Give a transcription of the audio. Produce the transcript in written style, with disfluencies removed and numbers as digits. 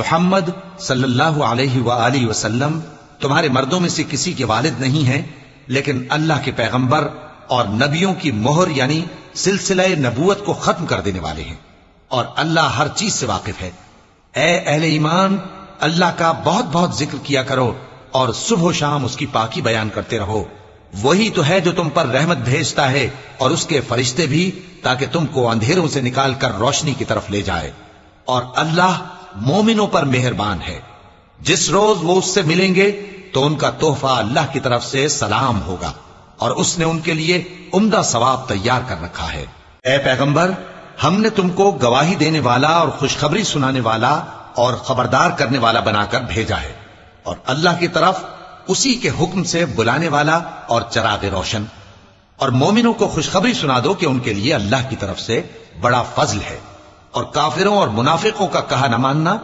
محمد صلی اللہ علیہ وآلہ وسلم تمہارے مردوں میں سے کسی کے والد نہیں ہیں، لیکن اللہ کے پیغمبر اور نبیوں کی مہر یعنی سلسلہ نبوت کو ختم کر دینے والے ہیں، اور اللہ ہر چیز سے واقف ہے۔ اے اہل ایمان، اللہ کا بہت بہت ذکر کیا کرو اور صبح و شام اس کی پاکی بیان کرتے رہو۔ وہی تو ہے جو تم پر رحمت بھیجتا ہے اور اس کے فرشتے بھی، تاکہ تم کو اندھیروں سے نکال کر روشنی کی طرف لے جائے، اور اللہ مومنوں پر مہربان ہے۔ جس روز وہ اس سے ملیں گے تو ان کا تحفہ اللہ کی طرف سے سلام ہوگا، اور اس نے ان کے لیے عمدہ ثواب تیار کر رکھا ہے۔ اے پیغمبر، ہم نے تم کو گواہی دینے والا اور خوشخبری سنانے والا اور خبردار کرنے والا بنا کر بھیجا ہے، اور اللہ کی طرف اسی کے حکم سے بلانے والا اور چراغ روشن۔ اور مومنوں کو خوشخبری سنا دو کہ ان کے لیے اللہ کی طرف سے بڑا فضل ہے، اور کافروں اور منافقوں کا کہا نہ ماننا